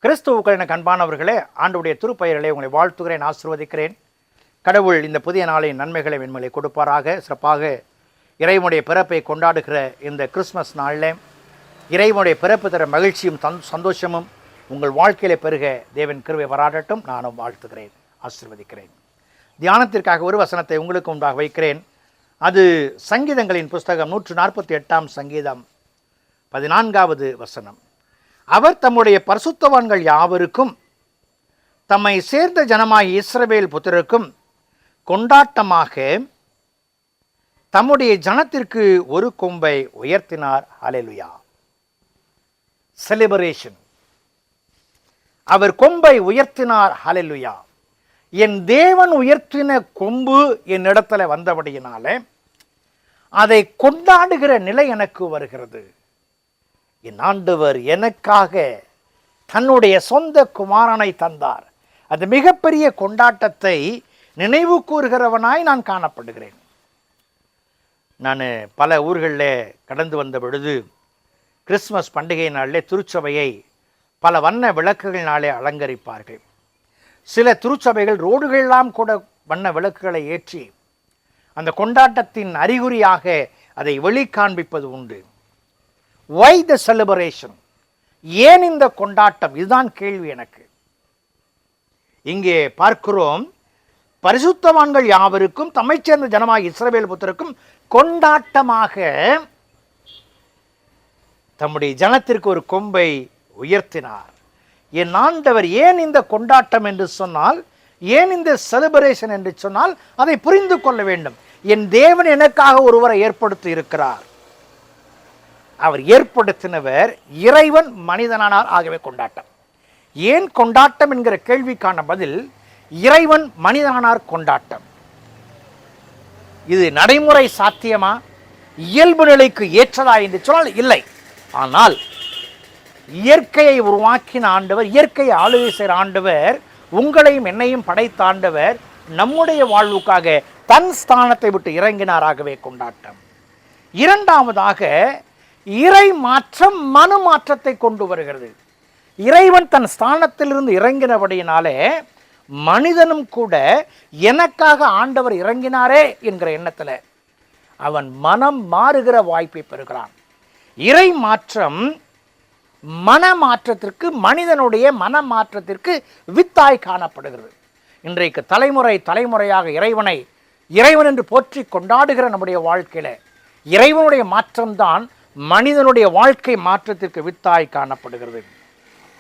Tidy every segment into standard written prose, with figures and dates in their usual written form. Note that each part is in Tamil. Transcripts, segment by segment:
கிறிஸ்துவுக்கள் என அன்பானவர்களே, ஆண்டவருடைய திருப்பெயரிலே உங்களை வாழ்த்துகிறேன், ஆசீர்வதிக்கிறேன். கடவுள் இந்த புதிய நாளின் நன்மைகளை வெண்மலை கொடுப்பாராக. சிறப்பாக இறைவனுடைய பிறப்பை கொண்டாடுகிற இந்த கிறிஸ்மஸ் நாளில் இறைவனுடைய பிறப்பு தர மகிழ்ச்சியும் சந்தோஷமும் உங்கள் வாழ்க்கையிலே பெருக தேவன் கிருபை வராடட்டும். நானும் வாழ்த்துகிறேன், ஆசீர்வதிக்கிறேன். தியானத்திற்காக ஒரு வசனத்தை உங்களுக்கு முன்பாக வைக்கிறேன். அது சங்கீதங்களின் புஸ்தகம் 148 சங்கீதம் 14வது வசனம். அவர் தம்முடைய பரிசுத்தவான்கள் யாவருக்கும் தம்மை சேர்ந்த ஜனமாய் இஸ்ரவேல் புத்திரருக்கும் கொண்டாட்டமாக தம்முடைய ஜனத்திற்கு ஒரு கொம்பை உயர்த்தினார். ஹல்லேலூயா. செலிப்ரேஷன். அவர் கொம்பை உயர்த்தினார். ஹல்லேலூயா. என் தேவன் உயர்த்தின கொம்பு என் இடத்துல வந்தபடியினாலே அதை கொண்டாடுகிற நிலை எனக்கு வருகிறது. என் ஆண்டவர் எனக்காக தன்னுடைய சொந்த குமாரனை தந்தார். அது மிகப்பெரிய கொண்டாட்டத்தை நினைவு கூறுகிறவனாய் நான் காணப்படுகிறேன். நான் பல ஊர்களில் கடந்து வந்த பொழுது கிறிஸ்மஸ் பண்டிகை நாளிலே திருச்சபையை பல வண்ண விளக்குகளினாலே அலங்கரிப்பார்கள். சில திருச்சபைகள் ரோடுகளெல்லாம் கூட வண்ண விளக்குகளை ஏற்றி அந்த கொண்டாட்டத்தின் அறிகுறியாக அதை வெளிக்காண்பிப்பது உண்டு. Why the celebration? ஏன் இந்த கொண்டாட்டம்? இதுதான் கேள்வி எனக்கு. இங்கே பார்க்கிறோம், பரிசுத்தவான்கள் யாவருக்கும் தம்மை சேர்ந்த ஜனமாய் இஸ்ரவேல் புத்திரருக்கும் கொண்டாட்டமாக தம்முடைய ஜனத்திற்கு ஒரு கொம்பை உயர்த்தினார். என் ஆண்டவர் ஏன் இந்த கொண்டாட்டம் என்று சொன்னால், ஏன் இந்த செலிப்ரேஷன் என்று சொன்னால் அதை புரிந்து கொள்ள வேண்டும். என் தேவன் எனக்காக ஒருவரை ஏற்படுத்தி இருக்கிறார். அவர் ஏற்படுத்தினவர் இறைவன் மனிதனானார். ஆகவே கொண்டாட்டம். ஏன் கொண்டாட்டம் என்கிற கேள்விக்கான பதில், இறைவன் மனிதனானார் கொண்டாட்டம். இது நடைமுறை சாத்தியமா, இயல்பு நிலைக்கு ஏற்றதா என்று சொன்னால் இல்லை. ஆனால் இயற்கையை உருவாக்கின ஆண்டவர், இயற்கையை ஆளுகை செய்கிற ஆண்டவர், உங்களையும் என்னையும் படைத்த ஆண்டவர் நம்முடைய வாழ்வுக்காக தன் ஸ்தானத்தை விட்டு இறங்கினாராகவே கொண்டாட்டம். இரண்டாவதாக, இறை மாற்றம் மனு மாற்றத்தை கொண்டு வருகிறது. இறைவன் தன் ஸ்தானத்திலிருந்து இறங்கினபடியினாலே மனிதனும் கூட எனக்காக ஆண்டவர் இறங்கினாரே என்கிற எண்ணத்தில் அவன் மனம் மாறுகிற வாய்ப்பை பெறுகிறான். இறை மாற்றம் மனமாற்றத்திற்கு, மனிதனுடைய மனமாற்றத்திற்கு வித்தாய் காணப்படுகிறது. இன்றைக்கு தலைமுறையாக இறைவன் என்று போற்றி கொண்டாடுகிற நம்முடைய வாழ்க்கையில இறைவனுடைய மாற்றம்தான் மனிதனுடைய வாழ்க்கை மாற்றத்திற்கு வித்தாய் காணப்படுகிறது.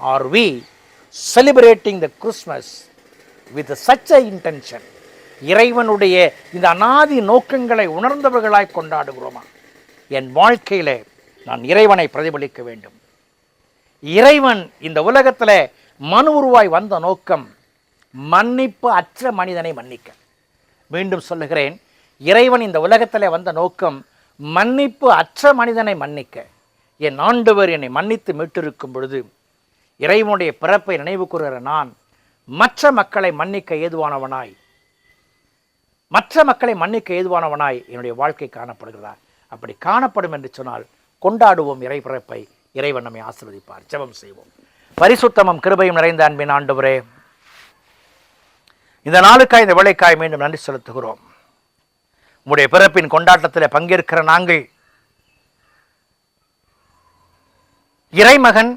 Are we celebrating the Christmas with such a intention? இறைவனுடைய இந்த அநாதி நோக்கங்களை உணர்ந்தவர்களாய் கொண்டாடுகிறோமா? என் வாழ்க்கையிலே நான் இறைவனை பிரதிபலிக்க வேண்டும். இறைவன் இந்த உலகத்தில் மனு உருவாய் வந்த நோக்கம் மன்னிப்பு அற்ற மனிதனை மன்னிக்க. மீண்டும் சொல்லுகிறேன், இறைவன் இந்த உலகத்தில் வந்த நோக்கம் மன்னிப்பு அற்ற மனிதனை மன்னிக்க. என் ஆண்டவர் என்னை மன்னித்து மீட்டிருக்கும் பொழுது இறைவனுடைய பிறப்பை நினைவு கூறுகிற நான் மற்ற மக்களை மன்னிக்க ஏதுவானவனாய் என்னுடைய வாழ்க்கை காணப்படுகிறதா? அப்படி காணப்படும் என்று சொன்னால் கொண்டாடுவோம் இறை பிறப்பை. இறைவன் நம்மை ஆசீர்வதிப்பார். ஜெபம் செய்வோம். பரிசுத்தமும் கிருபையும் நிறைந்த அன்பின் ஆண்டவரே, இந்த நாளுக்காய், இந்த வேளைக்காய் மீண்டும் நன்றி செலுத்துகிறோம். உம்முடைய பிறப்பின் கொண்டாட்டத்தில் பங்கேற்கிற நாங்கள் இறைமகன்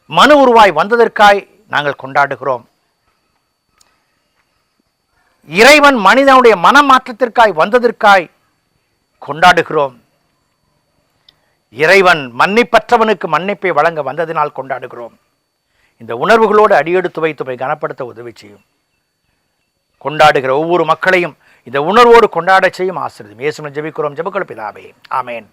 மனு உருவாய் வந்ததற்காய் நாங்கள் கொண்டாடுகிறோம். இறைவன் மனிதனுடைய மனமாற்றத்திற்காய் வந்ததற்காய் கொண்டாடுகிறோம். இறைவன் மன்னிப்பற்றவனுக்கு மன்னிப்பை வழங்க வந்ததினால் கொண்டாடுகிறோம். இந்த உணர்வுகளோடு அடியெடுத்து வைத்து கனப்படுத்த உதவி செய்யும். கொண்டாடுகிற ஒவ்வொரு மக்களையும் இந்த உணர்வோடு கொண்டாட செய்யும். ஆசீர்வதியும். இயேசுவின் ஜெபிக்கிறோம், ஜெபங்கள் பிதாவே. ஆமென்.